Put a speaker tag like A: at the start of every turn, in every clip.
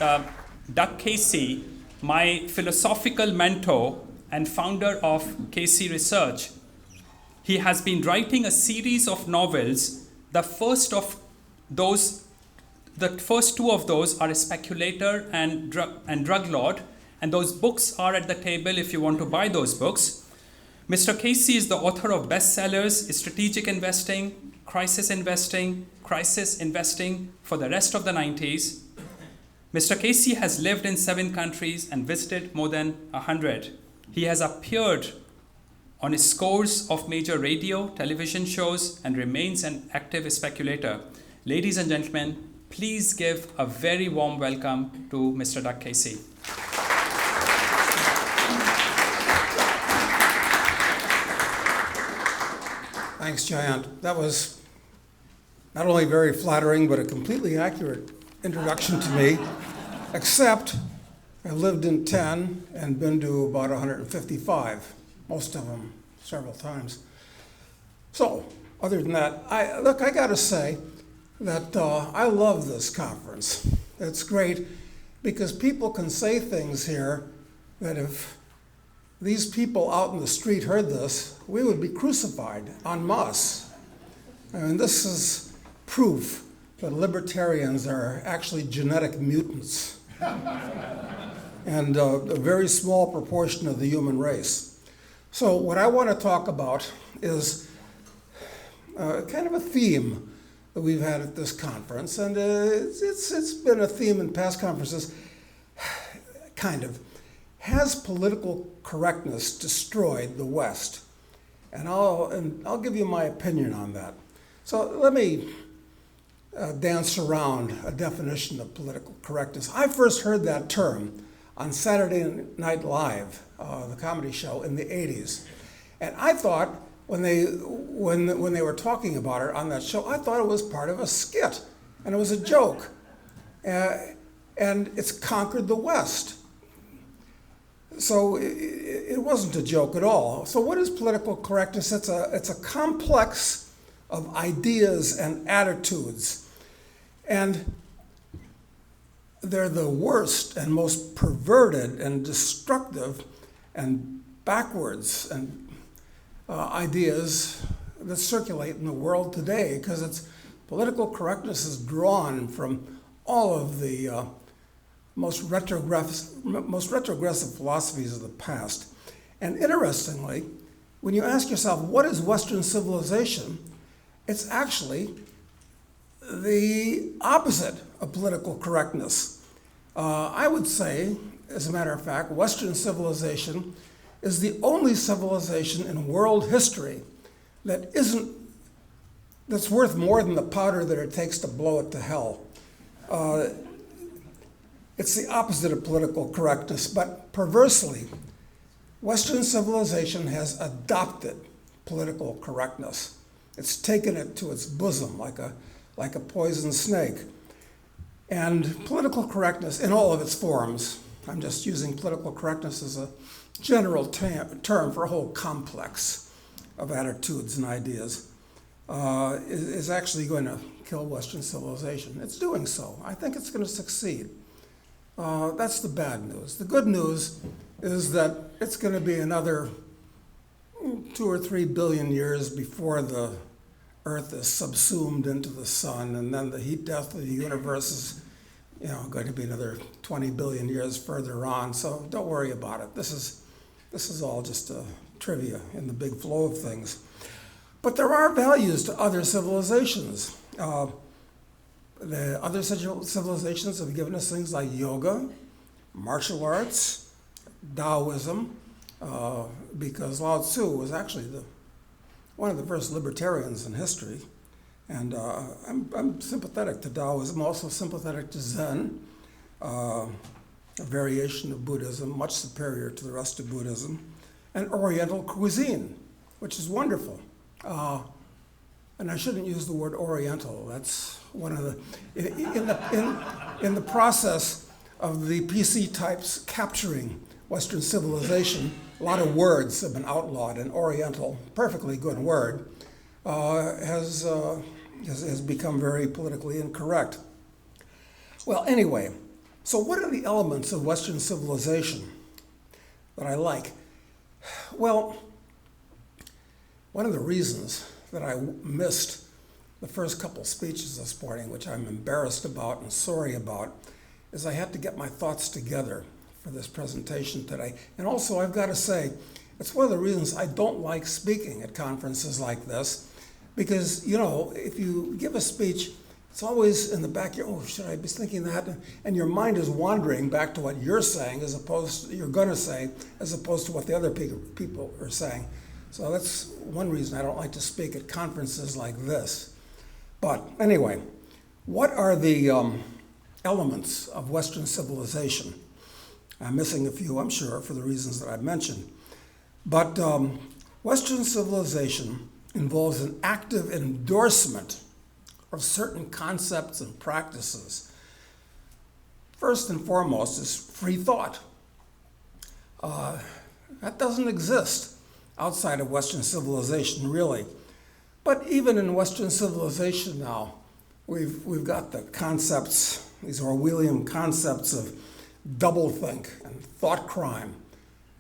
A: Doug Casey, my philosophical mentor and founder of Casey Research. He has been writing a series of novels. The first two of those are Speculator and Drug Lord, and those books are at the table if you want to buy those books. Mr. Casey is the author of bestsellers, Strategic Investing, Crisis Investing for the rest of the 90s. Mr. Casey has lived in 7 countries and visited more than 100. He has appeared on scores of major radio, television shows, and remains an active speculator. Ladies and gentlemen, please give a very warm welcome to Mr. Doug Casey.
B: Thanks, Jayant. That was not only very flattering, but a completely accurate introduction to me, except I've lived in 10 and been to about 155, most of them several times. So, other than that, I got to say that I love this conference. It's great because people can say things here that if these people out in the street heard this, we would be crucified en masse. I mean, this is proof that libertarians are actually genetic mutants and a very small proportion of the human race. So what I want to talk about is kind of a theme that we've had at this conference, and it's been a theme in past conferences, kind of. Has political correctness destroyed the West? And I'll give you my opinion on that. So let me dance around a definition of political correctness. I first heard that term on Saturday Night Live, the comedy show in the 80s. And I thought when they were talking about it on that show, I thought it was part of a skit, and it was a joke. And it's conquered the West. So it wasn't a joke at all. So what is political correctness? It's a complex of ideas and attitudes. And they're the worst and most perverted and destructive and backwards and ideas that circulate in the world today, because political correctness is drawn from all of the most retrogressive philosophies of the past. And interestingly, when you ask yourself, what is Western civilization? It's actually the opposite of political correctness. I would say, as a matter of fact, Western civilization is the only civilization in world history that's worth more than the powder that it takes to blow it to hell. It's the opposite of political correctness, but perversely, Western civilization has adopted political correctness. It's taken it to its bosom like a poisoned snake. And political correctness in all of its forms, I'm just using political correctness as a general term for a whole complex of attitudes and ideas, is actually going to kill Western civilization. It's doing so. I think it's going to succeed. That's the bad news. The good news is that it's going to be another 2 or 3 billion years before the Earth is subsumed into the sun, and then the heat death of the universe is, going to be another 20 billion years further on. So don't worry about it. This is all just a trivia in the big flow of things. But there are values to other civilizations. The other civilizations have given us things like yoga, martial arts, Taoism, because Lao Tzu was actually one of the first libertarians in history. And I'm sympathetic to Taoism, also sympathetic to Zen, a variation of Buddhism, much superior to the rest of Buddhism, and Oriental cuisine, which is wonderful. And I shouldn't use the word Oriental. That's one of the in the process of the PC types capturing Western civilization. A lot of words have been outlawed, and Oriental, perfectly good word, has become very politically incorrect. Well, anyway, So what are the elements of Western civilization that I like? Well, one of the reasons that I missed the first couple speeches this morning, which I'm embarrassed about and sorry about, is I had to get my thoughts together for this presentation today. And also, I've got to say, it's one of the reasons I don't like speaking at conferences like this, because, you know, if you give a speech, it's always in the back, oh, should I be thinking that? And your mind is wandering back to what you're saying, as opposed to, you're going to say, as opposed to what the other people are saying. So that's one reason I don't like to speak at conferences like this. But anyway, what are the elements of Western civilization? I'm missing a few, I'm sure, for the reasons that I've mentioned. But Western civilization involves an active endorsement of certain concepts and practices. First and foremost is free thought. That doesn't exist outside of Western civilization, really. But even in Western civilization now, we've got the concepts, these Orwellian concepts of doublethink and thought crime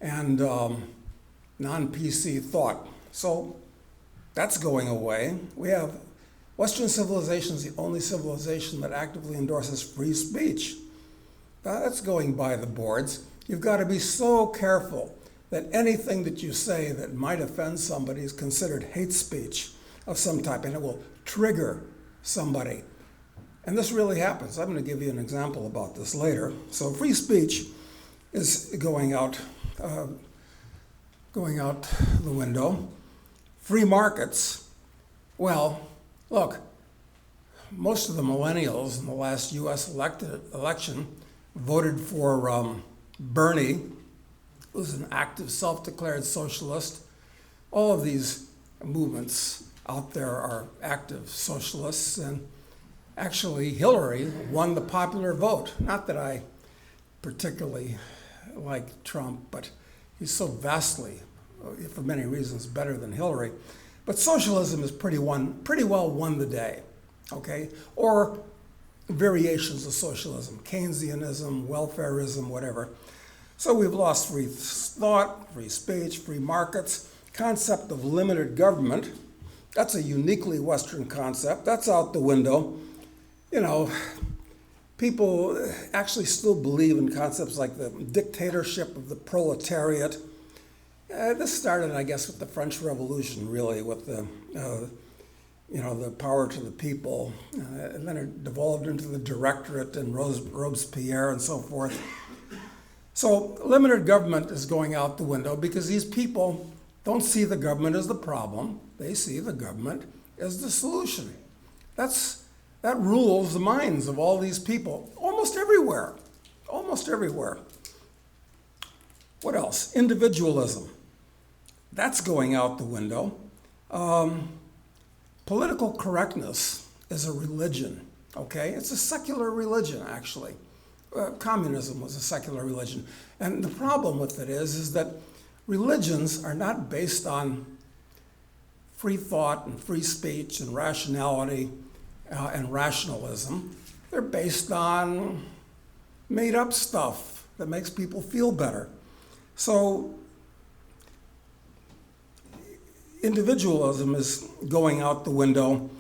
B: and non-PC thought. So that's going away. We have Western civilization is the only civilization that actively endorses free speech. That's going by the boards. You've got to be so careful that anything that you say that might offend somebody is considered hate speech of some type, and it will trigger somebody. And this really happens. I'm going to give you an example about this later. So free speech is going out the window. Free markets, well, look, most of the millennials in the last U.S. election voted for Bernie, who's an active, self-declared socialist. All of these movements out there are active socialists, and actually Hillary won the popular vote. Not that I particularly like Trump, but he's so vastly, for many reasons, better than Hillary. But socialism has pretty well won the day, okay? Or variations of socialism, Keynesianism, welfarism, whatever. So we've lost free thought, free speech, free markets, concept of limited government. That's a uniquely Western concept. That's out the window. You know, people actually still believe in concepts like the dictatorship of the proletariat. This started, I guess, with the French Revolution, really, with the power to the people, and then it devolved into the directorate and Robespierre and so forth. So limited government is going out the window because these people don't see the government as the problem. They see the government as the solution. That rules the minds of all these people, almost everywhere. What else? Individualism. That's going out the window. Political correctness is a religion, okay? It's a secular religion, actually. Communism was a secular religion. And the problem with it is that religions are not based on free thought and free speech and rationality and rationalism. They're based on made-up stuff that makes people feel better. So individualism is going out the window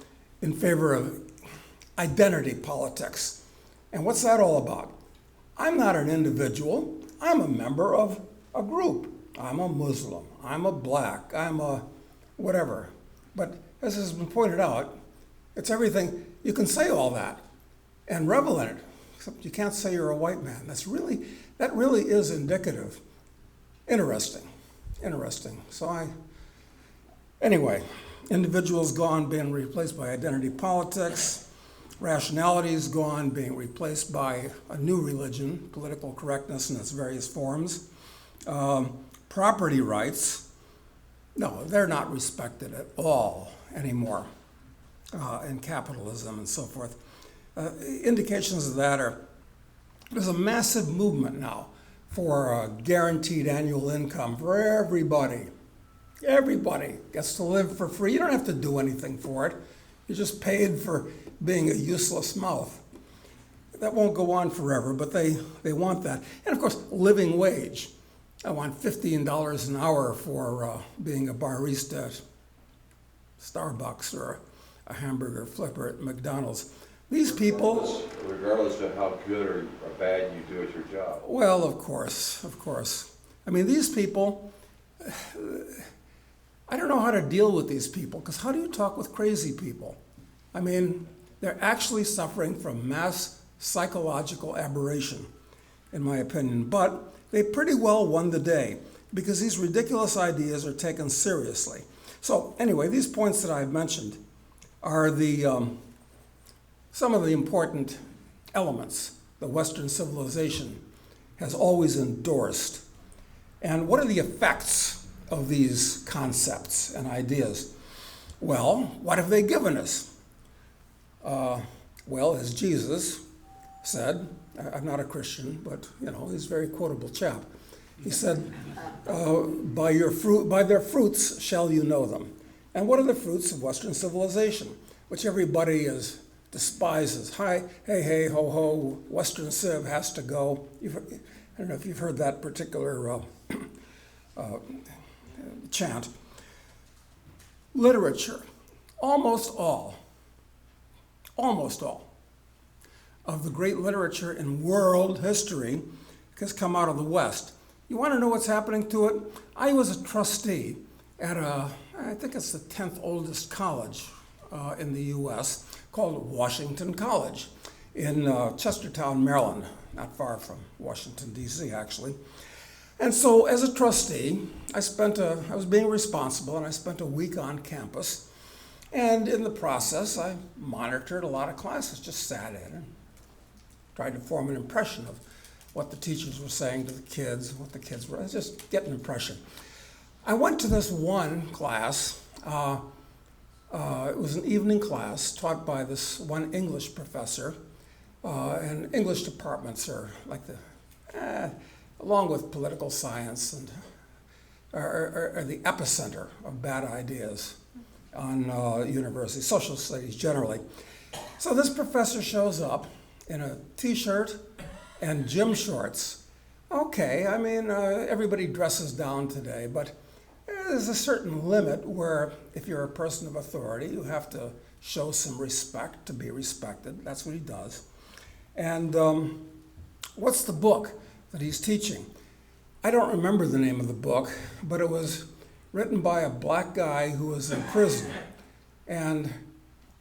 B: in favor of identity politics. And what's that all about? I'm not an individual. I'm a member of a group. I'm a Muslim. I'm a black. I'm a whatever. But as has been pointed out, it's everything. You can say all that and revel in it, except you can't say you're a white man. That really is indicative. Interesting. So anyway, individuals gone, being replaced by identity politics. Rationality is gone, being replaced by a new religion, political correctness in its various forms. Property rights, no, they're not respected at all anymore in capitalism and so forth. Indications of that are, there's a massive movement now for a guaranteed annual income for everybody. Everybody gets to live for free. You don't have to do anything for it. You're just paid for being a useless mouth. that won't go on forever, but they want that. And of course, living wage. I want $15 an hour for being a barista at Starbucks or a hamburger flipper at McDonald's. These people...
C: Regardless of how good or bad you do at your job.
B: Well, of course. I mean, these people, I don't know how to deal with these people, because how do you talk with crazy people? I mean, they're actually suffering from mass psychological aberration, in my opinion. But they pretty well won the day, because these ridiculous ideas are taken seriously. So anyway, these points that I've mentioned are some of the important elements that Western civilization has always endorsed. And what are the effects of these concepts and ideas? Well, what have they given us? Well, as Jesus said, I'm not a Christian, but he's a very quotable chap. He said, by their fruits shall you know them. And what are the fruits of Western civilization, which everybody despises? Hey, ho, ho, Western civ has to go. I don't know if you've heard that particular chant. Literature, almost all of the great literature in world history has come out of the West. You want to know what's happening to it? I was a trustee at I think it's the 10th oldest college in the U.S., called Washington College in Chestertown, Maryland, not far from Washington, D.C., actually. And so as a trustee, I was being responsible, and I spent a week on campus. And in the process, I monitored a lot of classes, just sat in and tried to form an impression of what the teachers were saying to the kids, what the kids were, just get an impression. I went to this one class. It was an evening class taught by this one English professor, and English departments are like along with political science, and are the epicenter of bad ideas on universities, social studies generally. So this professor shows up in a t-shirt and gym shorts. Okay, I mean, everybody dresses down today, but there's a certain limit where if you're a person of authority, you have to show some respect to be respected. That's what he does. And what's the book that he's teaching? I don't remember the name of the book, but it was written by a black guy who was in prison. And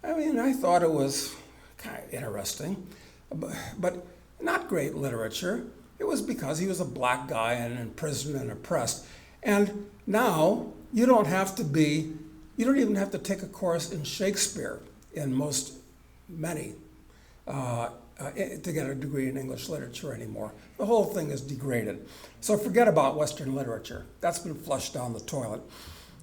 B: I mean, I thought it was kind of interesting, but not great literature. It was because he was a black guy and in prison and oppressed. And now you don't even have to take a course in Shakespeare in many to get a degree in English literature anymore. The whole thing is degraded. So forget about Western literature. That's been flushed down the toilet.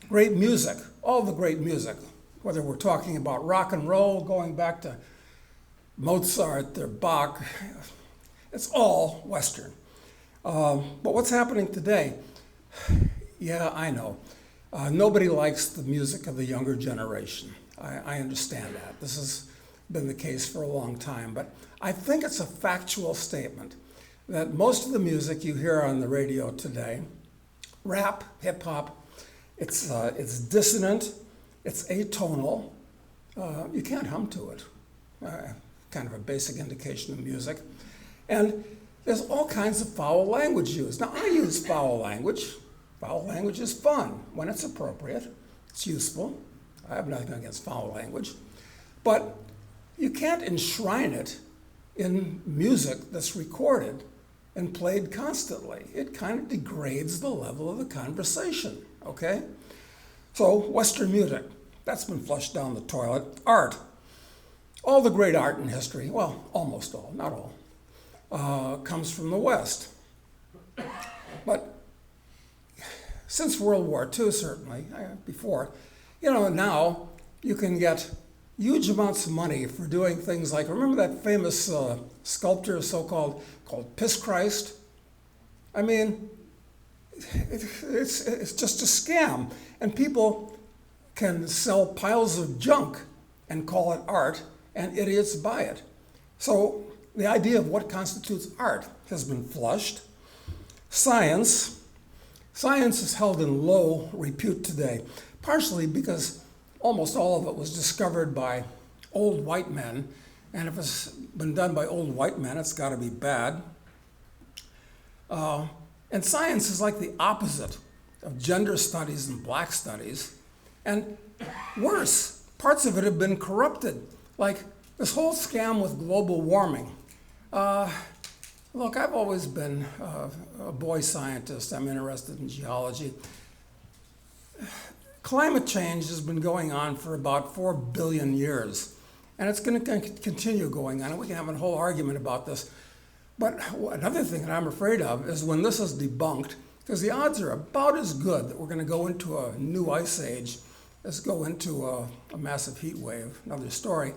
B: Great music, all the great music, whether we're talking about rock and roll, going back to Mozart or Bach, it's all Western. But what's happening today? Yeah, I know. Nobody likes the music of the younger generation. I understand that. This has been the case for a long time. But I think it's a factual statement that most of the music you hear on the radio today, rap, hip-hop, it's dissonant, it's atonal. You can't hum to it. Kind of a basic indication of music. And there's all kinds of foul language used. Now, I use foul language. Foul language is fun when it's appropriate. It's useful. I have nothing against foul language. But you can't enshrine it in music that's recorded and played constantly. It kind of degrades the level of the conversation, okay? So Western music, that's been flushed down the toilet. Art, all the great art in history, well, almost all, not all, comes from the West. But since World War II, certainly, before, now you can get huge amounts of money for doing things like, remember that famous sculptor called Piss Christ? I mean, it's just a scam. And people can sell piles of junk and call it art, and idiots buy it. So The idea of what constitutes art has been flushed. Science is held in low repute today, partially because almost all of it was discovered by old white men, and if it's been done by old white men, it's got to be bad. And science is like the opposite of gender studies and black studies. And worse, parts of it have been corrupted, like this whole scam with global warming. Look, I've always been a boy scientist. I'm interested in geology. Climate change has been going on for about 4 billion years, and it's going to continue going on. And we can have a whole argument about this. But another thing that I'm afraid of is when this is debunked, because the odds are about as good that we're going to go into a new ice age as go into a massive heat wave, another story.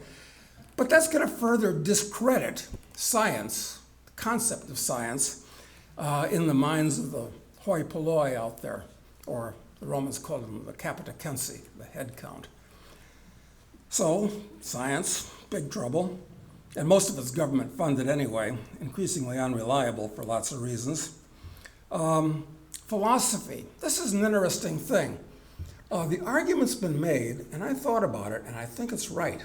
B: But that's going to further discredit science, the concept of science, in the minds of the hoi polloi out there, or the Romans called them the capitacensi, the head count. So, science, big trouble. And most of it's government funded anyway, increasingly unreliable for lots of reasons. Philosophy, this is an interesting thing. The argument's been made, and I thought about it, and I think it's right,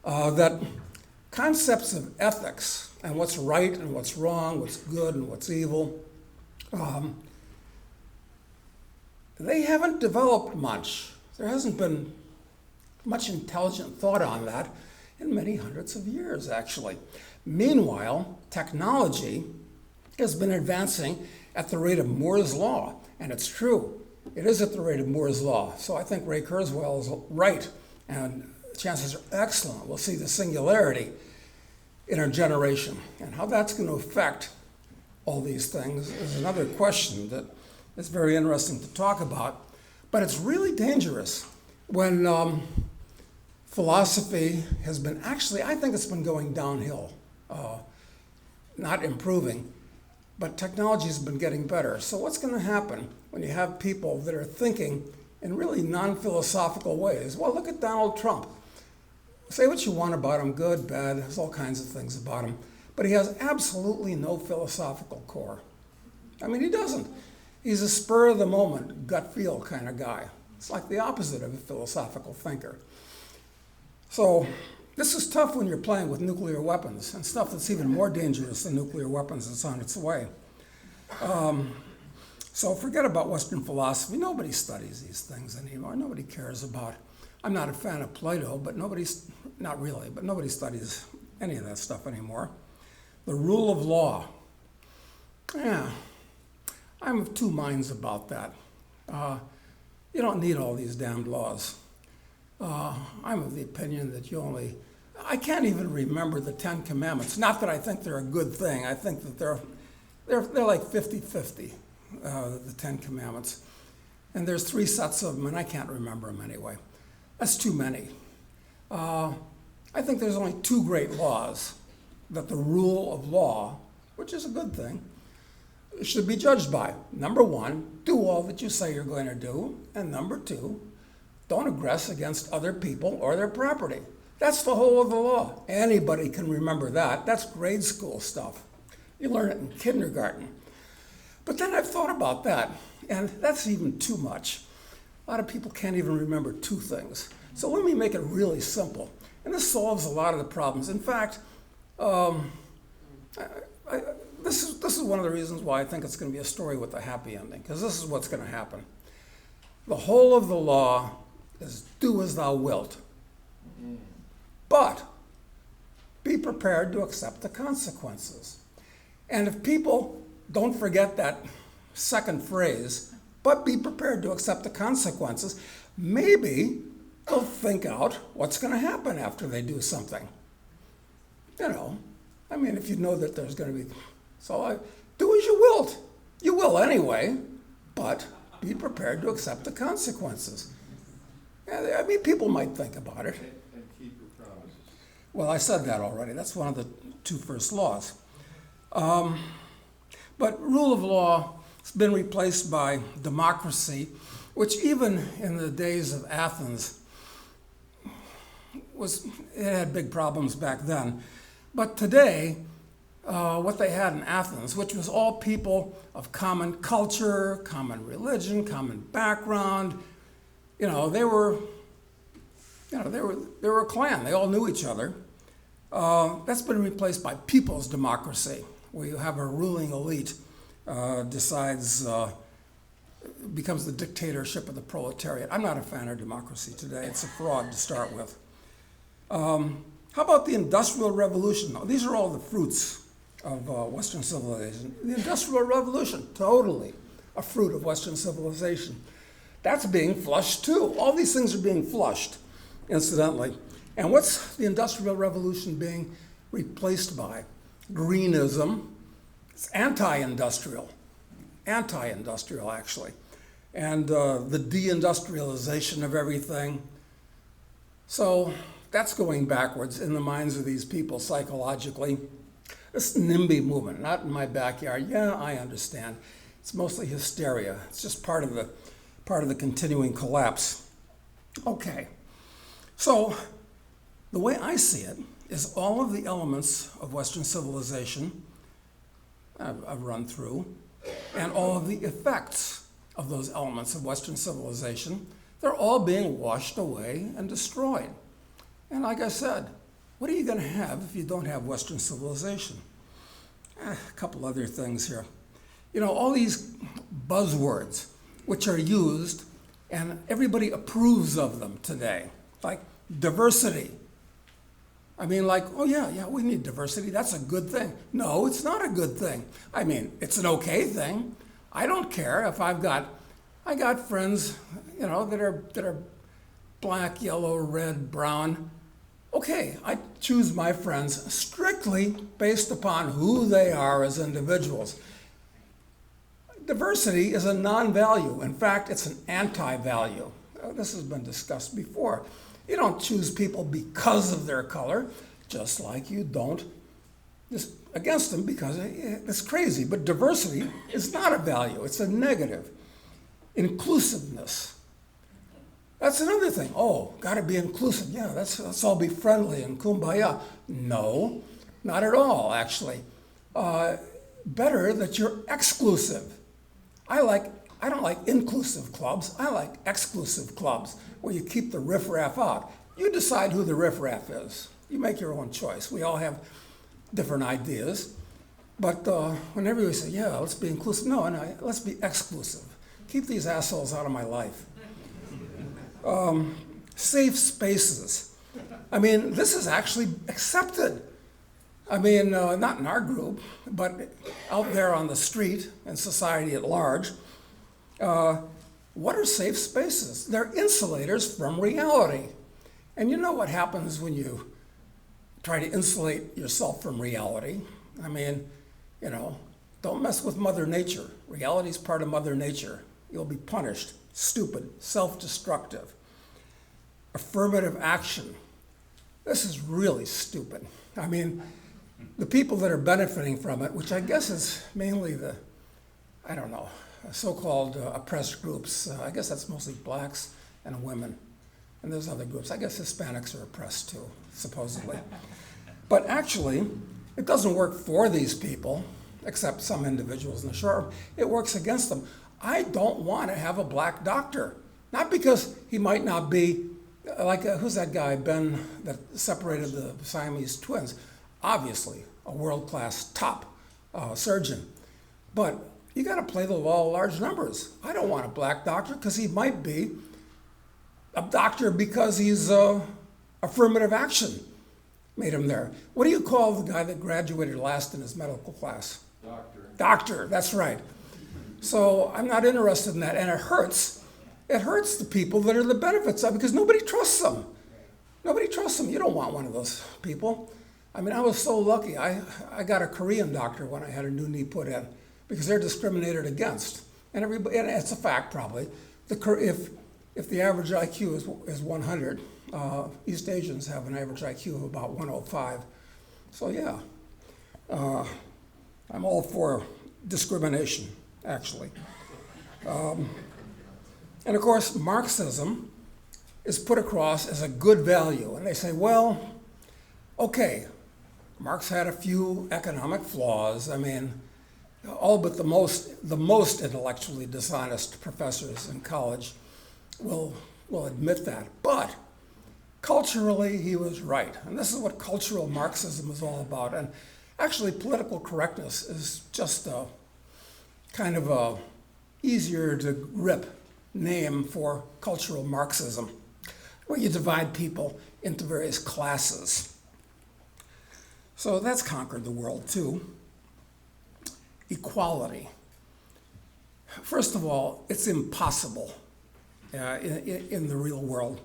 B: that concepts of ethics and what's right and what's wrong, what's good and what's evil, they haven't developed much. There hasn't been much intelligent thought on that in many hundreds of years, actually. Meanwhile, technology has been advancing at the rate of Moore's Law, and it's true. It is at the rate of Moore's Law. So I think Ray Kurzweil is right, and chances are excellent we'll see the singularity in our generation. And how that's going to affect all these things is another question that is very interesting to talk about. But it's really dangerous when philosophy has been actually, I think it's been going downhill, not improving, but technology has been getting better. So what's going to happen when you have people that are thinking in really non-philosophical ways? Well, look at Donald Trump. Say what you want about him, good, bad, there's all kinds of things about him, but he has absolutely no philosophical core. I mean, he doesn't. He's a spur-of-the-moment, gut feel kind of guy. It's like the opposite of a philosophical thinker. So this is tough when you're playing with nuclear weapons and stuff that's even more dangerous than nuclear weapons that's on its way. So forget about Western philosophy. Nobody studies these things anymore. Nobody cares about. I'm not a fan of Plato, but nobody studies any of that stuff anymore. The rule of law. Yeah, I'm of two minds about that. You don't need all these damned laws. I'm of the opinion that I can't even remember the 10 Commandments. Not that I think they're a good thing. I think that they're like 50-50, the 10 Commandments. And there's 3 sets of them, and I can't remember them anyway. That's too many. I think there's only 2 great laws that the rule of law, which is a good thing, should be judged by. Number 1, do all that you say you're going to do. And number 2, don't aggress against other people or their property. That's the whole of the law. Anybody can remember that. That's grade school stuff. You learn it in kindergarten. But then I've thought about that, and that's even too much. A lot of people can't even remember 2 things. So let me make it really simple. And this solves a lot of the problems. In fact, this is one of the reasons why I think it's going to be a story with a happy ending, because this is what's going to happen. The whole of the law is do as thou wilt. But be prepared to accept the consequences. And if people don't forget that second phrase, but be prepared to accept the consequences, maybe they'll think out what's going to happen after they do something. If you know that there's going to be, do as you wilt. You will anyway, but be prepared to accept the consequences. People might think about it.
C: And keep your promises.
B: Well, I said that already. That's one of the 2 first laws. But rule of law has been replaced by democracy, which even in the days of Athens, it had big problems back then. But today, what they had in Athens, which was all people of common culture, common religion, common background. They were a clan. They all knew each other. That's been replaced by people's democracy, where you have a ruling elite becomes the dictatorship of the proletariat. I'm not a fan of democracy today. It's a fraud to start with. How about the Industrial Revolution? These are all the fruits of Western civilization. The Industrial Revolution, totally a fruit of Western civilization. That's being flushed too. All these things are being flushed, incidentally. And what's the Industrial Revolution being replaced by? Greenism. It's anti-industrial actually. And the deindustrialization of everything. So that's going backwards in the minds of these people psychologically. This NIMBY movement, not in my backyard. Yeah, I understand. It's mostly hysteria. It's just part of the continuing collapse. Okay. So the way I see it is all of the elements of Western civilization I've run through, and all of the effects of those elements of Western civilization, they're all being washed away and destroyed. And like I said, what are you going to have if you don't have Western civilization? A couple other things here. All these buzzwords which are used and everybody approves of them today, like diversity. Oh yeah, we need diversity. That's a good thing. No, it's not a good thing. It's an okay thing. I don't care if I got friends, that are black, yellow, red, brown. Okay, I choose my friends strictly based upon who they are as individuals. Diversity is a non-value. In fact, it's an anti-value. This has been discussed before. You don't choose people because of their color, just like you don't just against them because it's crazy. But diversity is not a value, it's a negative. Inclusiveness. That's another thing. Oh, got to be inclusive. Yeah, let's all be friendly and kumbaya. No, not at all, actually. Better that you're exclusive. I don't like inclusive clubs. I like exclusive clubs where you keep the riffraff out. You decide who the riffraff is. You make your own choice. We all have different ideas. But when everybody says, yeah, let's be inclusive, no, let's be exclusive. Keep these assholes out of my life. Safe spaces. This is actually accepted. Not in our group, but out there on the street and society at large. What are safe spaces? They're insulators from reality. And you know what happens when you try to insulate yourself from reality? Don't mess with Mother Nature. Reality is part of Mother Nature. You'll be punished. Stupid, self-destructive. Affirmative action. This is really stupid. The people that are benefiting from it, which I guess is mainly the so-called oppressed groups. I guess that's mostly blacks and women. And there's other groups. I guess Hispanics are oppressed too, supposedly. But actually, it doesn't work for these people, except some individuals in the short run. It works against them. I don't want to have a black doctor. Not because he might not be, who's that guy, Ben, that separated the Siamese twins? Obviously, a world-class top surgeon. But you got to play the law of large numbers. I don't want a black doctor because he might be a doctor because he's affirmative action made him there. What do you call the guy that graduated last in his medical class?
C: Doctor.
B: Doctor, that's right. So I'm not interested in that, and it hurts. It hurts the people that are the benefits of it because nobody trusts them. Nobody trusts them. You don't want one of those people. I was so lucky. I got a Korean doctor when I had a new knee put in because they're discriminated against. And it's a fact probably. If the average IQ is 100, East Asians have an average IQ of about 105. So yeah, I'm all for discrimination, actually. And of course, Marxism is put across as a good value. And they say, well, okay, Marx had a few economic flaws. I mean, all but the most intellectually dishonest professors in college will admit that. But culturally, he was right. And this is what cultural Marxism is all about. And actually, political correctness is just a kind of a easier to grip name for cultural Marxism, where you divide people into various classes. So that's conquered the world too. Equality. First of all, it's impossible in the real world.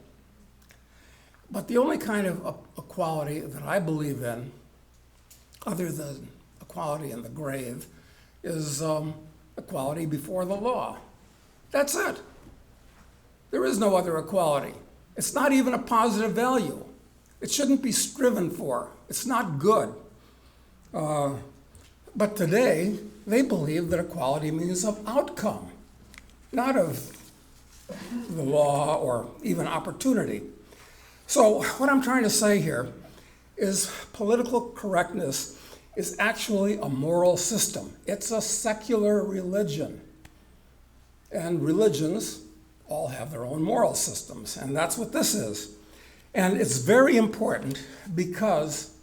B: But the only kind of equality that I believe in, other than equality in the grave, is equality before the law. That's it. There is no other equality. It's not even a positive value. It shouldn't be striven for. It's not good. But today, they believe that equality means of outcome, not of the law or even opportunity. So what I'm trying to say here is political correctness is actually a moral system. It's a secular religion. And religions all have their own moral systems, and that's what this is. And it's very important because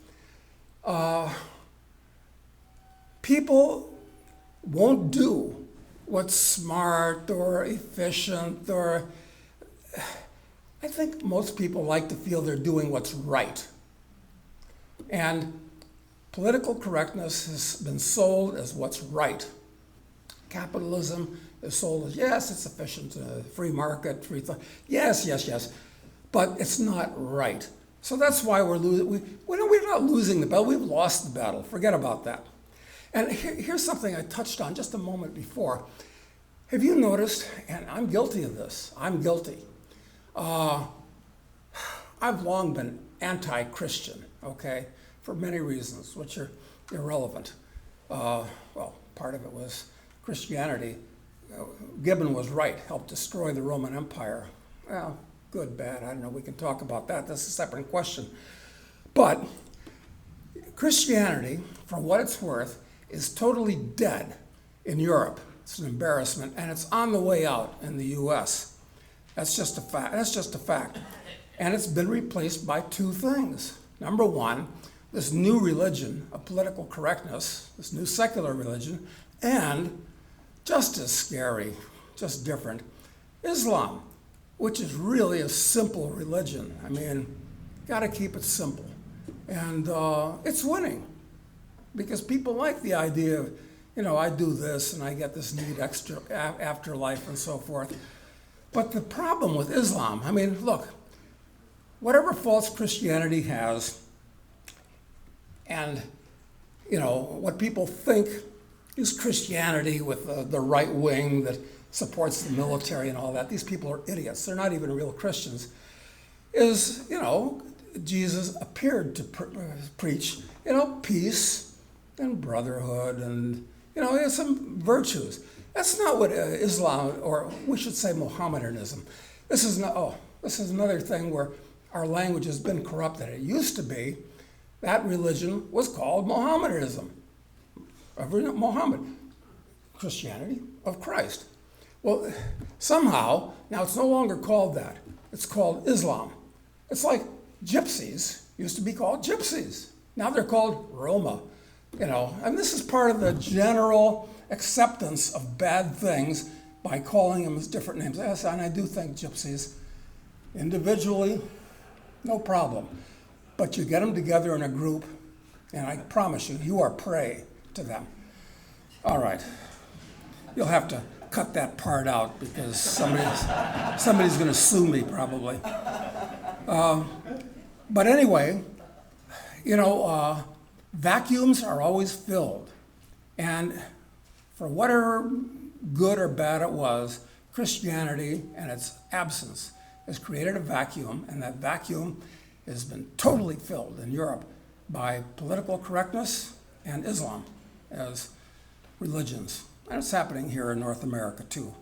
B: people won't do what's smart or efficient or... I think most people like to feel they're doing what's right. And political correctness has been sold as what's right. Capitalism is sold as, yes, it's efficient, free market, free thought. Yes, yes, yes. But it's not right. So that's why we're losing. We're not losing the battle. We've lost the battle. Forget about that. And here's something I touched on just a moment before. Have you noticed, and I'm guilty of this, I'm guilty. I've long been anti-Christian, okay, for many reasons, which are irrelevant. Well, part of it was Christianity. Gibbon was right, helped destroy the Roman Empire. Well, good, bad, I don't know, we can talk about that. That's a separate question. But Christianity, for what it's worth, is totally dead in Europe. It's an embarrassment, and it's on the way out in the US. That's just a fact. That's just a fact. And it's been replaced by two things. Number one, this new religion of political correctness, this new secular religion, and just as scary, just different, Islam, which is really a simple religion. I mean, got to keep it simple. And it's winning because people like the idea of, you know, I do this and I get this neat extra afterlife and so forth. But the problem with Islam, I mean, look, whatever faults Christianity has, and, you know, what people think is Christianity with the right wing that supports the military and all that, these people are idiots. They're not even real Christians. Is, you know, Jesus appeared to preach, you know, peace and brotherhood and, you know, some virtues. That's not what Islam, or we should say Mohammedanism. This is another thing where our language has been corrupted. It used to be that religion was called Mohammedanism. Muhammad, Christianity of Christ. Well, somehow, now it's no longer called that. It's called Islam. It's like gypsies used to be called gypsies. Now they're called Roma, you know. And this is part of the general acceptance of bad things by calling them as different names. Yes, and I do think gypsies, individually, no problem. But you get them together in a group, and I promise you, you are prey to them. All right. You'll have to cut that part out because somebody's going to sue me probably. But anyway, you know, vacuums are always filled. And for whatever good or bad it was, Christianity and its absence has created a vacuum, and that vacuum has been totally filled in Europe by political correctness and Islam as religions. And it's happening here in North America too.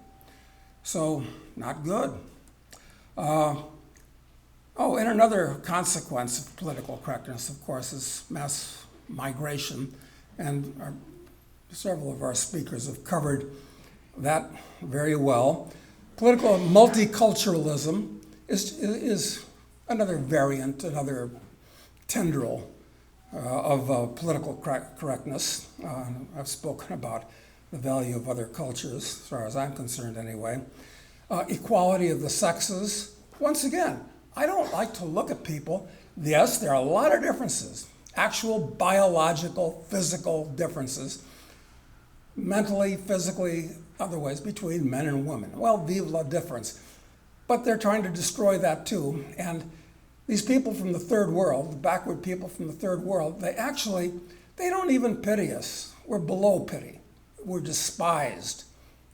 B: So, not good. And another consequence of political correctness, of course, is mass migration, and several of our speakers have covered that very well. Political multiculturalism is another variant, another tendril of political correctness. I've spoken about the value of other cultures, as far as I'm concerned anyway. Equality of the sexes. Once again, I don't like to look at people. Yes, there are a lot of differences, actual biological, physical differences, mentally, physically, other ways, between men and women. Well, vive la difference. But they're trying to destroy that too. And these people from the third world, the backward people from the third world, they don't even pity us. We're below pity. We're despised.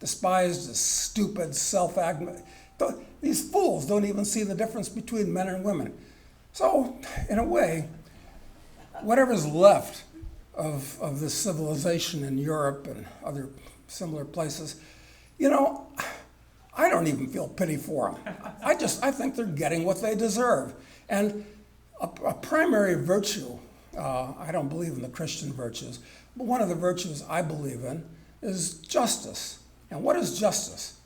B: Despised as stupid, these fools don't even see the difference between men and women. So, in a way, whatever's left of this civilization in Europe and other similar places, I don't even feel pity for them. I think they're getting what they deserve. And a primary virtue, I don't believe in the Christian virtues, but one of the virtues I believe in is justice. And what is justice?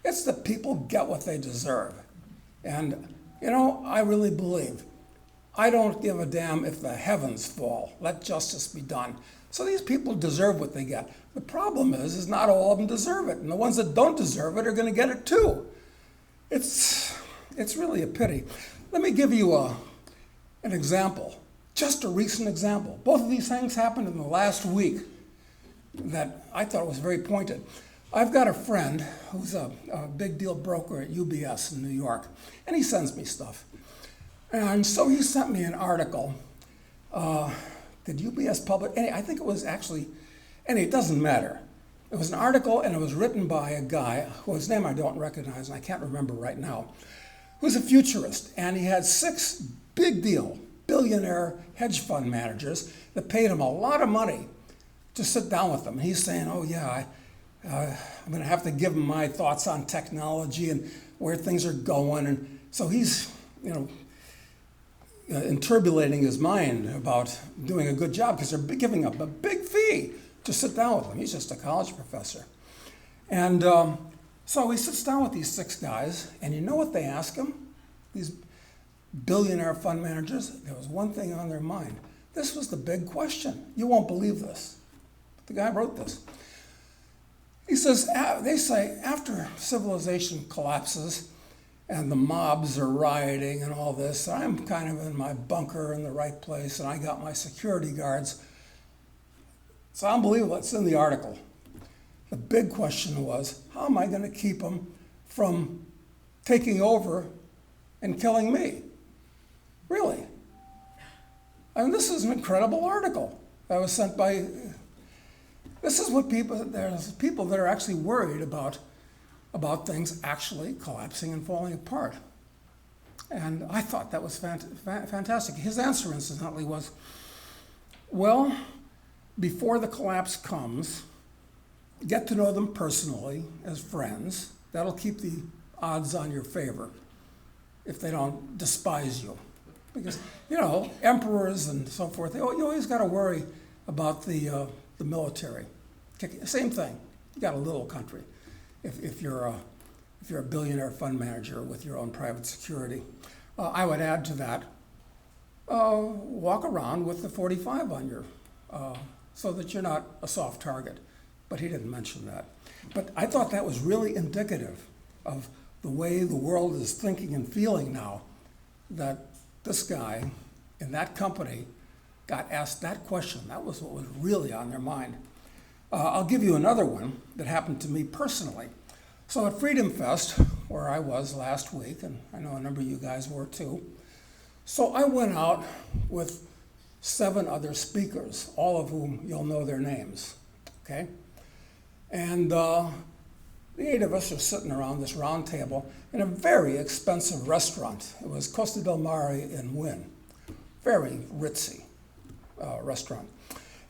B: It's that people get what they deserve. And, I really believe, I don't give a damn if the heavens fall. Let justice be done. So these people deserve what they get. The problem is not all of them deserve it. And the ones that don't deserve it are going to get it too. It's really a pity. Let me give you an example, just a recent example. Both of these things happened in the last week that I thought was very pointed. I've got a friend who's a big deal broker at UBS in New York, and he sends me stuff. And so he sent me an article. Did UBS publish? I think it was actually, it doesn't matter. It was an article, and it was written by a guy whose name I don't recognize, and I can't remember right now, who's a futurist. And he had 6 big deal billionaire hedge fund managers that paid him a lot of money to sit down with them. And he's saying, oh yeah, I'm going to have to give him my thoughts on technology and where things are going. And so he's, turbulating his mind about doing a good job because they're giving up a big fee to sit down with him. He's just a college professor. And so he sits down with these 6 guys, and you know what they ask him? These billionaire fund managers, there was one thing on their mind. This was the big question. You won't believe this. The guy wrote this. He says, they say, after civilization collapses and the mobs are rioting and all this, I'm kind of in my bunker in the right place, and I got my security guards. It's unbelievable. It's in the article. The big question was, how am I going to keep them from taking over and killing me? Really? I mean, this is an incredible article that was sent by... This is what there's people that are actually worried about things actually collapsing and falling apart. And I thought that was fantastic. His answer, incidentally, was, well, before the collapse comes, get to know them personally as friends. That'll keep the odds on your favor if they don't despise you. Because, emperors and so forth, you always got to worry about the military. Same thing. You got a little country if you're a billionaire fund manager with your own private security. I would add to that, walk around with the 45 on your, so that you're not a soft target. But he didn't mention that. But I thought that was really indicative of the way the world is thinking and feeling now, that this guy in that company got asked that question. That was what was really on their mind. I'll give you another one that happened to me personally. So at Freedom Fest, where I was last week, and I know a number of you guys were too, so I went out with 7 other speakers, all of whom you'll know their names, okay? And the 8 of us are sitting around this round table in a very expensive restaurant. It was Costa del Mare in Wynn, very ritzy restaurant.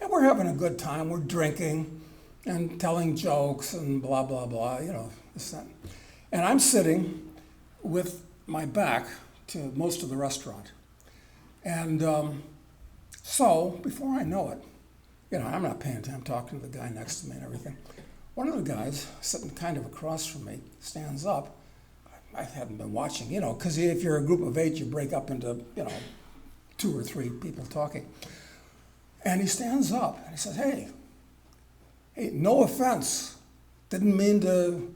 B: And we're having a good time. We're drinking and telling jokes and blah, blah, blah, this, that. And I'm sitting with my back to most of the restaurant. And So before I know it, I'm not paying attention, I'm talking to the guy next to me and everything. One of the guys sitting kind of across from me stands up. I hadn't been watching, because if you're a group of 8, you break up into, 2 or 3 people talking. And he stands up and he says, hey, no offense. Didn't mean to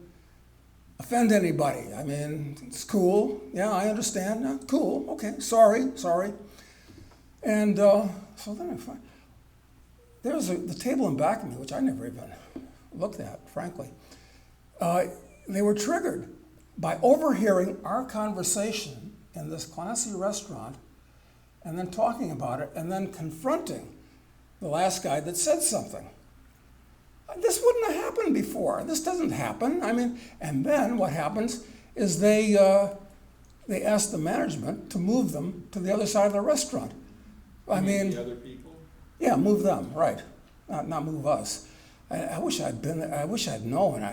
B: offend anybody. I mean, it's cool. Yeah, I understand. Cool. Okay. Sorry. And so then I find there's the table in back of me, which I never even looked at, frankly. They were triggered by overhearing our conversation in this classy restaurant and then talking about it and then confronting the last guy that said something. This wouldn't have happened before. This doesn't happen. I mean, and then what happens is they ask the management to move them to the other side of the restaurant. I mean,
D: the other people?
B: Yeah, move them, right. Not move us. I wish I'd been there. I wish I'd known.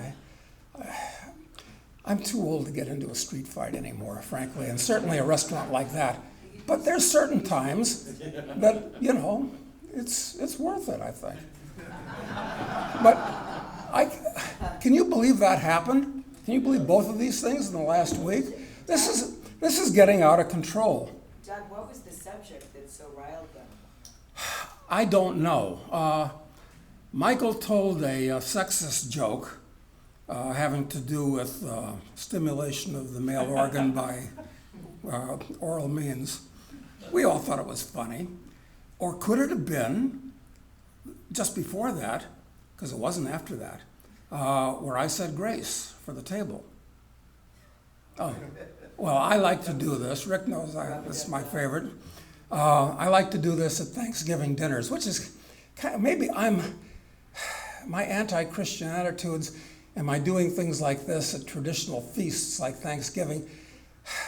B: I'm too old to get into a street fight anymore, frankly, and certainly a restaurant like that. But there's certain times that, it's worth it, I think. But can you believe that happened? Can you believe both of these things in the last week? This is getting out of control.
E: Doug, what was the subject that so riled them?
B: I don't know. Michael told a sexist joke having to do with stimulation of the male organ by oral means. We all thought it was funny. Or could it have been just before that, because it wasn't after that, where I said grace for the table? Oh, well, I like to do this. Rick knows this is my favorite. I like to do this at Thanksgiving dinners, which is kind of, maybe my anti-Christian attitudes, am I doing things like this at traditional feasts like Thanksgiving?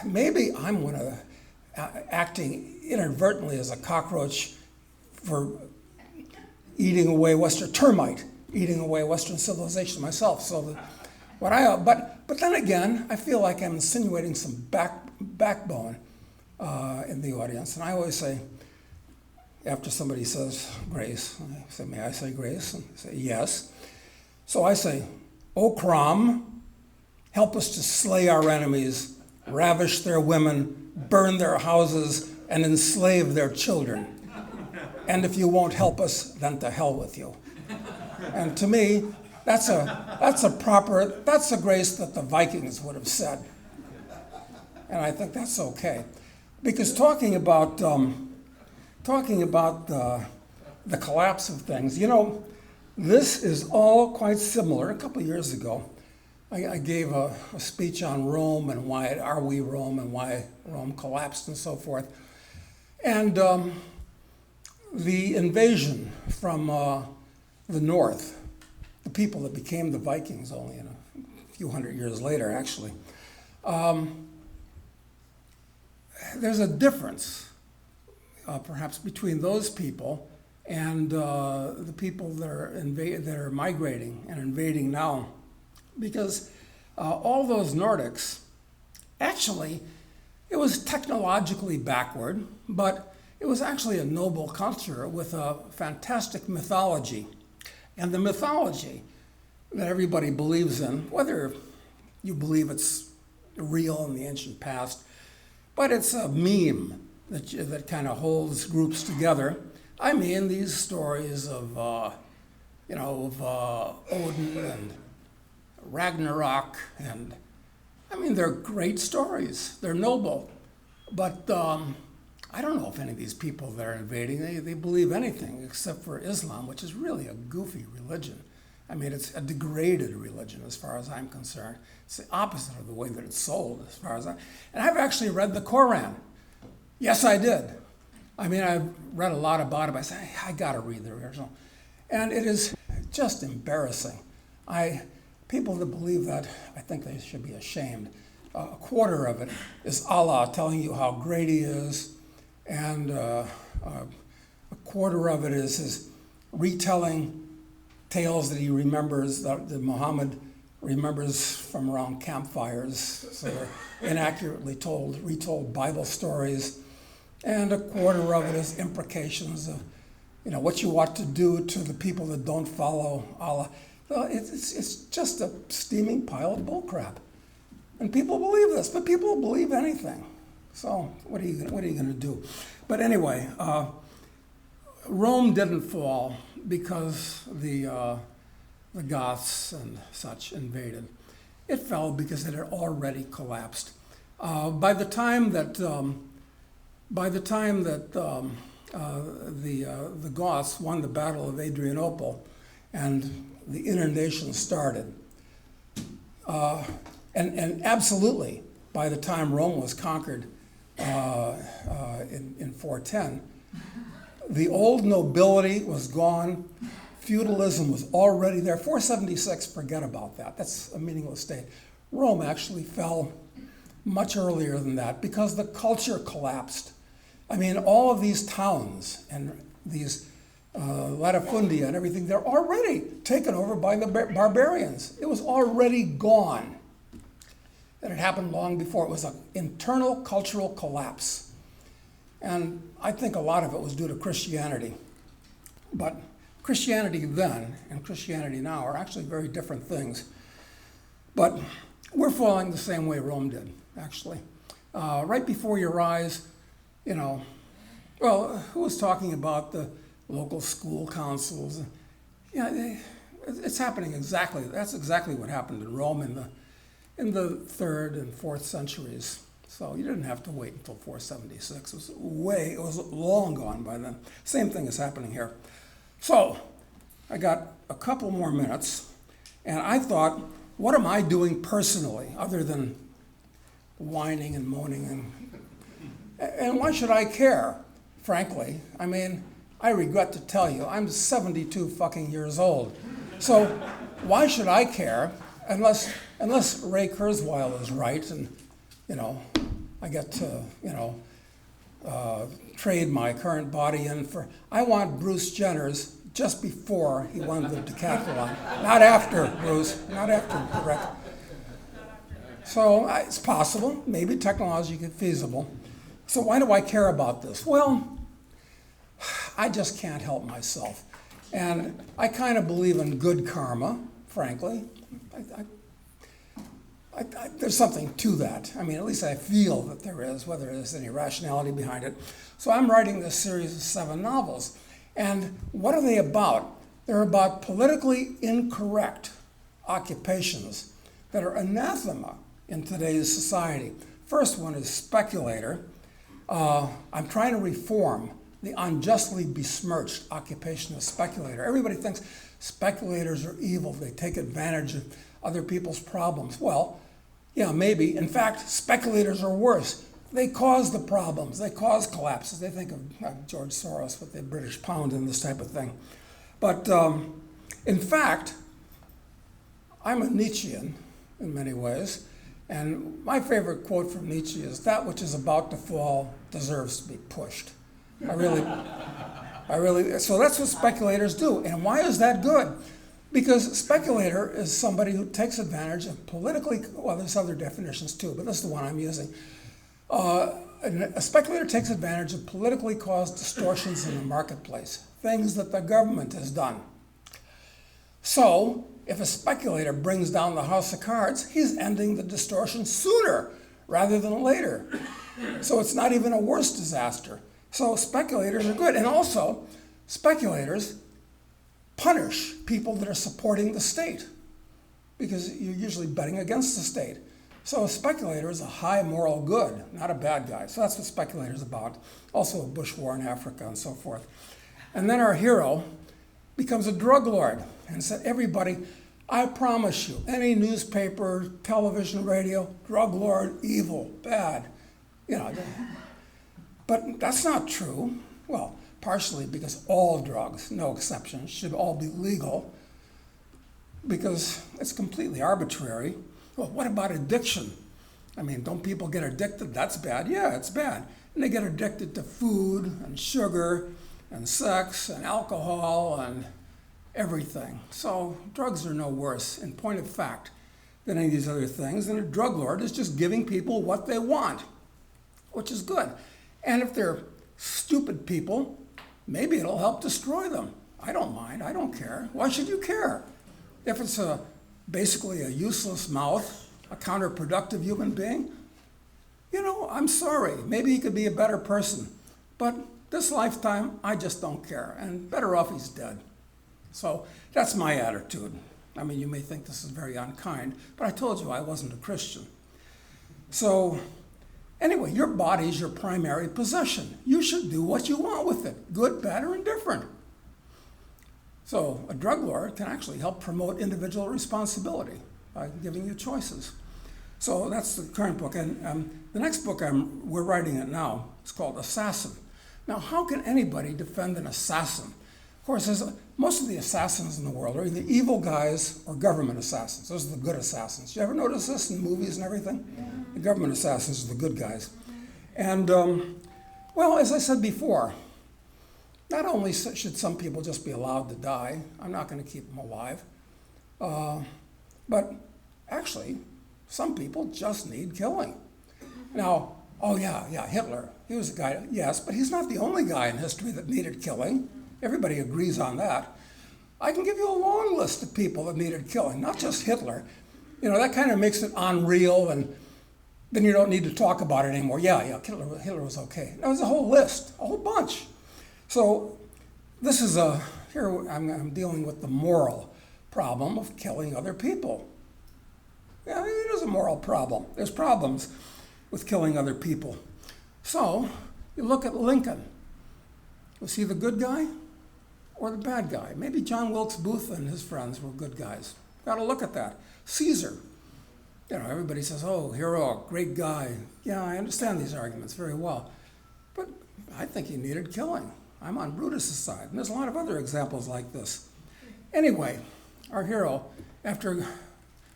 B: Maybe I'm one of the, acting inadvertently as a cockroach for eating away termite eating away Western civilization myself. So but then again, I feel like I'm insinuating some backbone in the audience. And I always say, after somebody says grace, I say, may I say grace? And they say, yes. So I say, O Crom, help us to slay our enemies, ravish their women, burn their houses, and enslave their children. And if you won't help us, then to hell with you. And to me, that's a grace that the Vikings would have said. And I think that's okay. Because talking about the collapse of things, this is all quite similar. A couple of years ago, I gave a speech on Rome and why are we Rome and why Rome collapsed and so forth. And the invasion from the north, the people that became the Vikings only a few hundred years later, actually, there's a difference, perhaps, between those people and the people that are migrating and invading now. Because all those Nordics, actually, it was technologically backward, but it was actually a noble culture with a fantastic mythology. And the mythology that everybody believes in, whether you believe it's real in the ancient past, but it's a meme that kind of holds groups together. I mean, these stories of Odin and Ragnarok, and I mean, they're great stories. They're noble, but I don't know if any of these people that are invading, they believe anything except for Islam, which is really a goofy religion. I mean, it's a degraded religion as far as I'm concerned. It's the opposite of the way that it's sold as far as and I've actually read the Quran. Yes, I did. I mean, I've read a lot about it, but I say, I gotta read the original. And it is just embarrassing. People that believe that, I think they should be ashamed. A quarter of it is Allah telling you how great he is, and a quarter of it is his retelling tales that he remembers, that Muhammad remembers from around campfires, so they're inaccurately retold Bible stories. and a quarter of it is imprecations of, what you ought to do to the people that don't follow Allah. Well, it's just a steaming pile of bullcrap. And people believe this, but people believe anything. So what are you going to do? But anyway, Rome didn't fall because the Goths and such invaded. It fell because it had already collapsed. By the time that the Goths won the Battle of Adrianople and the inner nation started, and absolutely, by the time Rome was conquered in 410, the old nobility was gone. Feudalism was already there. 476, forget about that. That's a meaningless state. Rome actually fell much earlier than that because the culture collapsed. I mean, all of these towns and these latifundia and everything, they're already taken over by the barbarians. It was already gone. That had happened long before. It was an internal cultural collapse. And I think a lot of it was due to Christianity. But Christianity then and Christianity now are actually very different things. But we're falling the same way Rome did, actually. Right before your eyes, who was talking about the local school councils? It's happening exactly. That's exactly what happened in Rome in the 3rd and 4th centuries. So you didn't have to wait until 476. It was long gone by then. Same thing is happening here. So I got a couple more minutes, and I thought, what am I doing personally other than whining and moaning? And why should I care, frankly? I mean, I regret to tell you, I'm 72 fucking years old. So why should I care unless Ray Kurzweil is right and, I get to, trade my current body in for, I want Bruce Jenner's just before he won the decathlon. Not after, Bruce, not after, correct. So it's possible, maybe technologically feasible. So why do I care about this? Well, I just can't help myself. And I kind of believe in good karma, frankly. There's something to that. I mean, at least I feel that there is, whether there's any rationality behind it. So I'm writing this series of 7 novels. And what are they about? They're about politically incorrect occupations that are anathema in today's society. First one is speculator. I'm trying to reform the unjustly besmirched occupation of speculator. Everybody thinks speculators are evil. They take advantage of other people's problems. Well, yeah, maybe. In fact, speculators are worse. They cause the problems. They cause collapses. They think of George Soros with the British pound and this type of thing. But in fact, I'm a Nietzschean in many ways. And my favorite quote from Nietzsche is, "That which is about to fall deserves to be pushed." I really, so that's what speculators do. And why is that good? Because speculator is somebody who takes advantage of politically, well, there's other definitions too, but this is the one I'm using. A speculator takes advantage of politically caused distortions in the marketplace, things that the government has done. So, if a speculator brings down the house of cards, he's ending the distortion sooner rather than later. So it's not even a worse disaster. So speculators are good. And also, speculators punish people that are supporting the state because you're usually betting against the state. So a speculator is a high moral good, not a bad guy. So that's what speculator is about. Also a bush war in Africa and so forth. And then our hero becomes a drug lord and said, everybody, I promise you, any newspaper, television, radio, drug lord, evil, bad, But that's not true. Well, partially because all drugs, no exceptions, should all be legal because it's completely arbitrary. Well, what about addiction? I mean, don't people get addicted? That's bad. Yeah, it's bad. And they get addicted to food and sugar and sex and alcohol and everything. So drugs are no worse, in point of fact, than any of these other things. And a drug lord is just giving people what they want, which is good. And if they're stupid people, maybe it'll help destroy them. I don't mind. I don't care. Why should you care? If it's basically a useless mouth, a counterproductive human being, I'm sorry. Maybe he could be a better person. But this lifetime, I just don't care. And better off he's dead. So that's my attitude. I mean, you may think this is very unkind, but I told you I wasn't a Christian. So anyway, your body is your primary possession. You should do what you want with it, good, bad, or indifferent. So a drug lord can actually help promote individual responsibility by giving you choices. So that's the current book. And the next book, we're writing it now, it's called Assassin. Now, how can anybody defend an assassin? Of course, most of the assassins in the world are either evil guys or government assassins. Those are the good assassins. You ever notice this in movies and everything? Yeah. The government assassins are the good guys. And, well, as I said before, not only should some people just be allowed to die, I'm not going to keep them alive, but actually, some people just need killing. Now, oh yeah, Hitler, he was a guy, yes, but he's not the only guy in history that needed killing. Everybody agrees on that. I can give you a long list of people that needed killing, not just Hitler. That kind of makes it unreal, and then you don't need to talk about it anymore. Yeah, Hitler was okay. That was a whole list, a whole bunch. So this is here I'm dealing with the moral problem of killing other people. Yeah, it is a moral problem. There's problems with killing other people. So you look at Lincoln. Was he the good guy or the bad guy? Maybe John Wilkes Booth and his friends were good guys. Got to look at that. Caesar. Everybody says, oh, hero, great guy. Yeah, I understand these arguments very well. But I think he needed killing. I'm on Brutus's side. And there's a lot of other examples like this. Anyway, our hero, after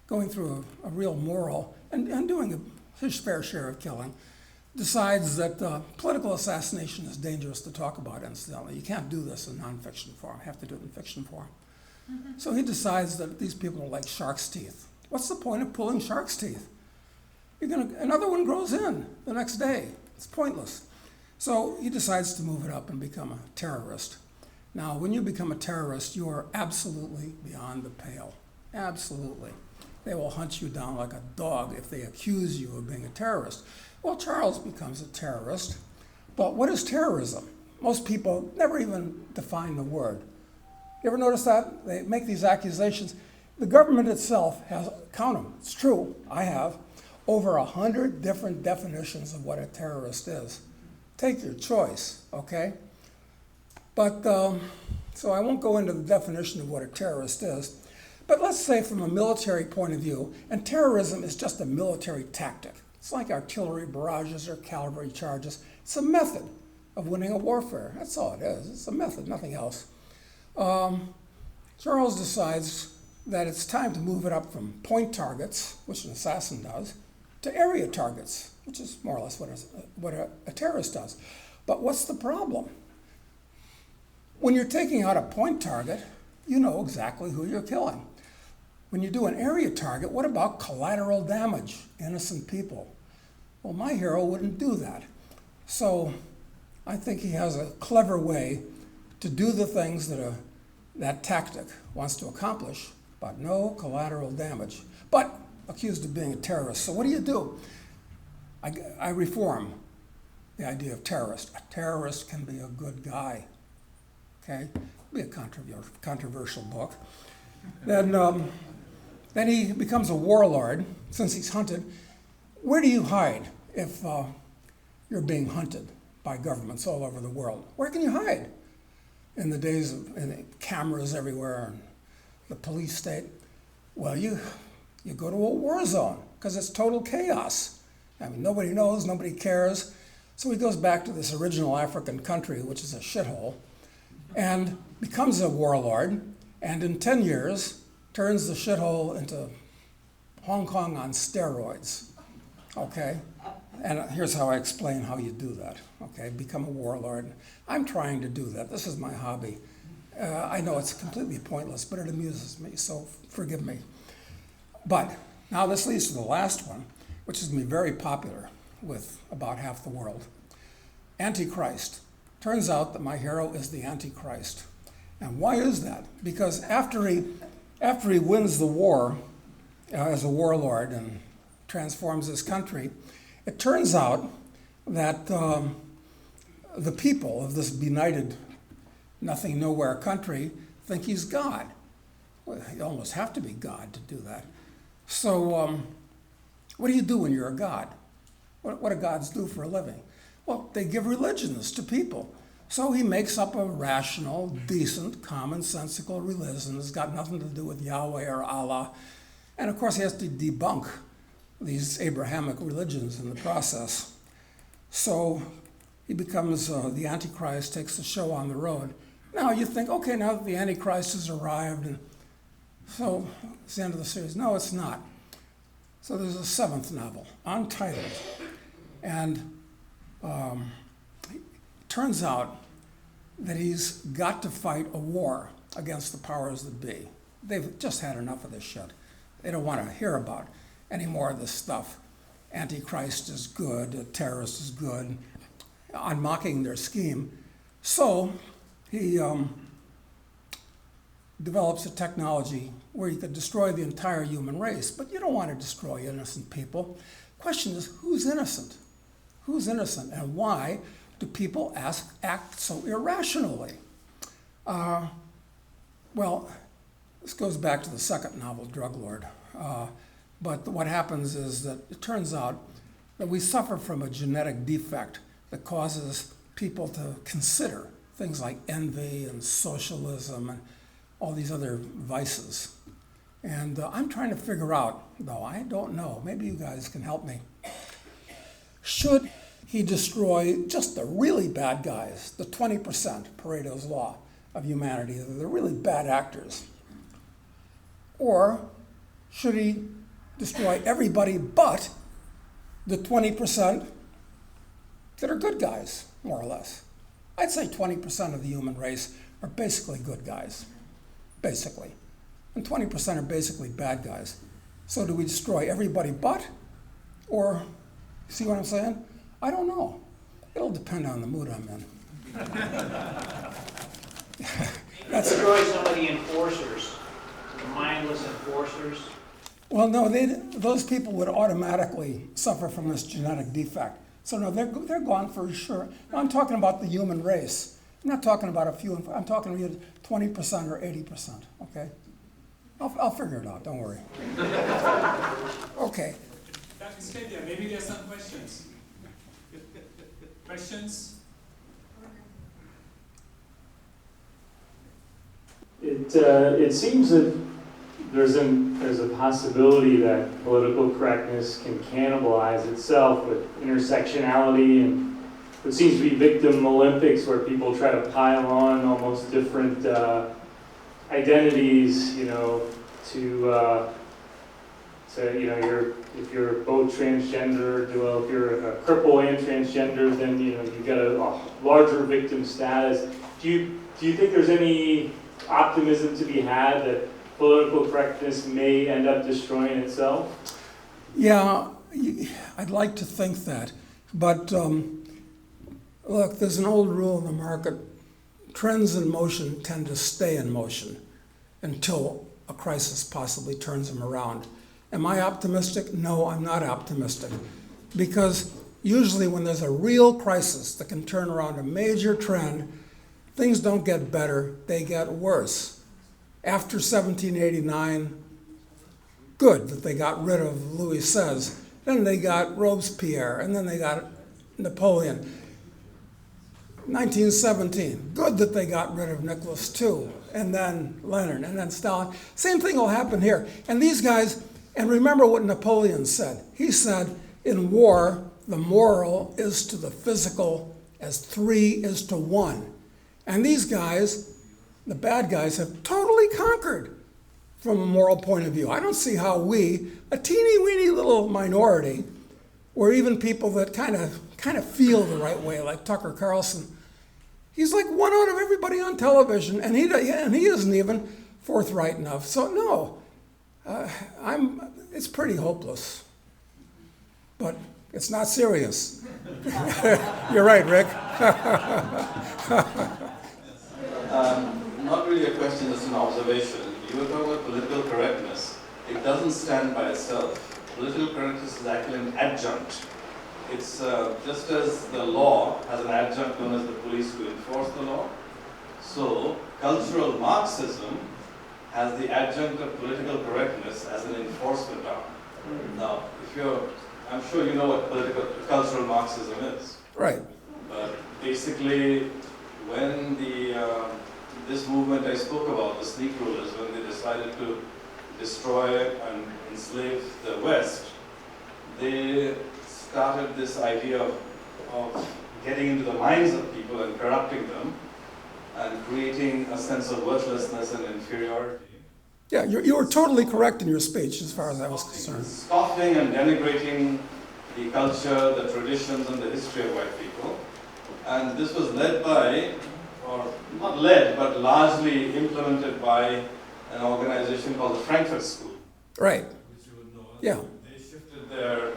B: going through a real moral and doing his fair share of killing, decides that political assassination is dangerous to talk about, incidentally. You can't do this in nonfiction form. You have to do it in fiction form. Mm-hmm. So he decides that these people are like shark's teeth. What's the point of pulling shark's teeth? Another one grows in the next day. It's pointless. So he decides to move it up and become a terrorist. Now, when you become a terrorist, you are absolutely beyond the pale. Absolutely. They will hunt you down like a dog if they accuse you of being a terrorist. Well, Charles becomes a terrorist. But what is terrorism? Most people never even define the word. You ever notice that? They make these accusations. The government itself has, count them, it's true, I have, over 100 different definitions of what a terrorist is. Take your choice, okay? But, so I won't go into the definition of what a terrorist is, but let's say from a military point of view, and terrorism is just a military tactic. It's like artillery barrages or cavalry charges. It's a method of winning a warfare. That's all it is. It's a method, nothing else. Charles decides that it's time to move it up from point targets, which an assassin does, to area targets, which is more or less what a terrorist does. But what's the problem? When you're taking out a point target, you know exactly who you're killing. When you do an area target, what about collateral damage, innocent people? Well, my hero wouldn't do that. So I think he has a clever way to do the things that tactic wants to accomplish, but no collateral damage. But accused of being a terrorist. So what do? I reform the idea of terrorist. A terrorist can be a good guy. Okay? It'll be a controversial book. Then he becomes a warlord, since he's hunted. Where do you hide if you're being hunted by governments all over the world? Where can you hide? In the days of cameras everywhere and the police state, well, you go to a war zone because it's total chaos. I mean, nobody knows, nobody cares. So he goes back to this original African country, which is a shithole, and becomes a warlord, and in 10 years, turns the shithole into Hong Kong on steroids, okay? And here's how I explain how you do that, okay? Become a warlord. I'm trying to do that. This is my hobby. I know it's completely pointless, but it amuses me, so forgive me. But now this leads to the last one, which is going to be very popular with about half the world. Antichrist. Turns out that my hero is the Antichrist. And why is that? Because after he wins the war as a warlord and transforms his country, it turns out that the people of this benighted, nothing, nowhere country think he's God. Well, you almost have to be God to do that. So what do you do when you're a god? What do gods do for a living? Well, they give religions to people. So he makes up a rational, decent, commonsensical religion that's got nothing to do with Yahweh or Allah. And of course, he has to debunk these Abrahamic religions in the process. So he becomes the Antichrist, takes the show on the road. Now you think, okay, now that the Antichrist has arrived, and so it's the end of the series. No, it's not. So there's a seventh novel, untitled. And it turns out that he's got to fight a war against the powers that be. They've just had enough of this shit. They don't want to hear about any more of this stuff. Antichrist is good, a terrorist is good, on mocking their scheme. So he develops a technology where you could destroy the entire human race, but you don't want to destroy innocent people. Question is, who's innocent? Who's innocent, and why do people act so irrationally? Well, this goes back to the second novel, Drug Lord. But what happens is that it turns out that we suffer from a genetic defect that causes people to consider things like envy and socialism and all these other vices. And I'm trying to figure out, though, I don't know, maybe you guys can help me. Should he destroy just the really bad guys, the 20%, Pareto's law of humanity, the really bad actors? Or should he destroy everybody but the 20% that are good guys, more or less? I'd say 20% of the human race are basically good guys, basically. And 20% are basically bad guys. So do we destroy everybody but? Or, see what I'm saying? I don't know. It'll depend on the mood I'm in.
D: Destroy some of the enforcers, the mindless enforcers.
B: Well, no, those people would automatically suffer from this genetic defect. So no, they're gone for sure. Now, I'm talking about the human race. I'm not talking about a few. I'm talking about 20% or 80%. Okay, I'll figure it out. Don't worry. Okay.
A: That's good. Yeah, maybe there's some questions. Questions?
F: It seems that there's a possibility that political correctness can cannibalize itself with intersectionality and what seems to be victim Olympics, where people try to pile on almost different identities, to if you're both transgender, well, if you're a cripple and transgender, then you've got a larger victim status. Do you think there's any optimism to be had that political correctness may end up destroying itself?
B: Yeah, I'd like to think that. But look, there's an old rule in the market. Trends in motion tend to stay in motion until a crisis possibly turns them around. Am I optimistic? No, I'm not optimistic. Because usually when there's a real crisis that can turn around a major trend, things don't get better, they get worse. After 1789, good that they got rid of Louis XVI. Then they got Robespierre, and then they got Napoleon. 1917, good that they got rid of Nicholas II, and then Lenin, and then Stalin. Same thing will happen here. And these guys, and remember what Napoleon said. He said, in war, the moral is to the physical as 3 is to 1. And these guys, the bad guys, have totally conquered from a moral point of view. I don't see how we, a teeny weeny little minority, or even people that kind of feel the right way, like Tucker Carlson, he's like one out of everybody on television, and he isn't even forthright enough. So no, it's pretty hopeless. But It's not serious. You're right, Rick.
G: Not really a question, it's an observation. You were talking about political correctness. It doesn't stand by itself. Political correctness is actually an adjunct. It's just as the law has an adjunct known as the police to enforce the law. So, cultural Marxism has the adjunct of political correctness as an enforcement arm. Now, I'm sure you know what cultural Marxism is.
B: Right.
G: But basically, when this movement I spoke about, the sneak rulers, when they decided to destroy and enslave the West, they started this idea of getting into the minds of people and corrupting them and creating a sense of worthlessness and inferiority.
B: Yeah, you were totally correct in your speech as far as I was concerned.
G: Scoffing and denigrating the culture, the traditions, and the history of white people. And this was led by, or not led, but largely implemented by an organization called the Frankfurt School.
B: Right.
G: Which you would know.
B: Yeah.
G: They shifted their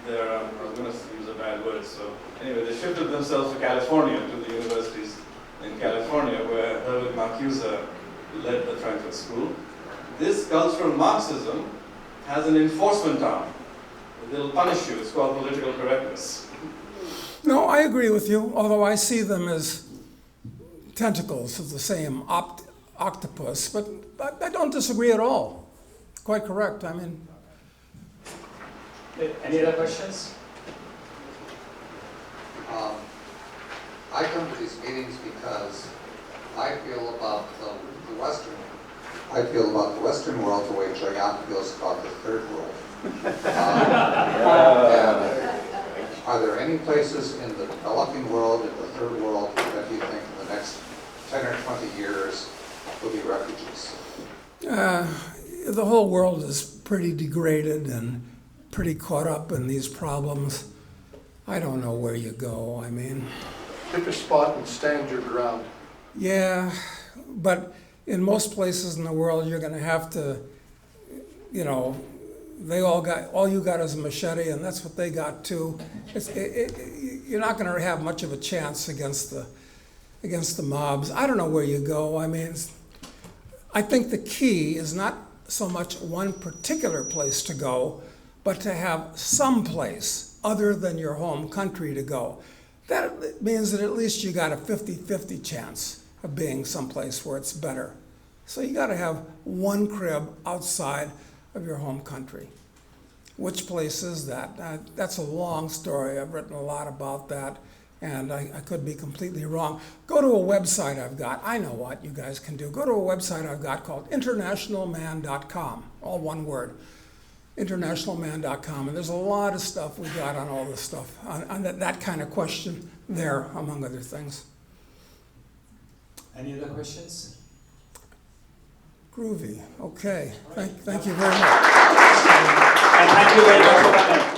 G: I was going to use a bad word, so anyway, they shifted themselves to California, to the universities in California, where Herbert Marcuse led the Frankfurt School. This cultural Marxism has an enforcement arm. They'll punish you. It's called political correctness.
B: No, I agree with you, although I see them as tentacles of the same octopus, but I don't disagree at all. Quite correct. I mean,
H: any other questions?
I: I come to these meetings because I feel about the Western world the way Jayant feels about the third world. And are there any places in the developing world, in the third world, that you think in the next 10 or 20 years will be refugees?
B: the whole world is pretty degraded and pretty caught up in these problems. I don't know where you go. I mean,
J: pick a spot and stand your ground.
B: Yeah, but in most places in the world, you're going to have to, you know, all you got is a machete, and that's what they got too. You're not going to have much of a chance against the mobs. I don't know where you go. I mean, I think the key is not so much one particular place to go, but to have some place other than your home country to go. That means that at least you got a 50-50 chance of being someplace where it's better. So you got to have one crib outside of your home country. Which place is that? That's a long story. I've written a lot about that, and I could be completely wrong. Go to a website I've got. I know what you guys can do. Go to a website I've got called internationalman.com, all one word. Internationalman.com, and there's a lot of stuff we got on all this stuff, on that kind of question there, among other things.
H: Any other questions?
B: Groovy. Okay. Thank you very much.
H: And thank you very much for coming.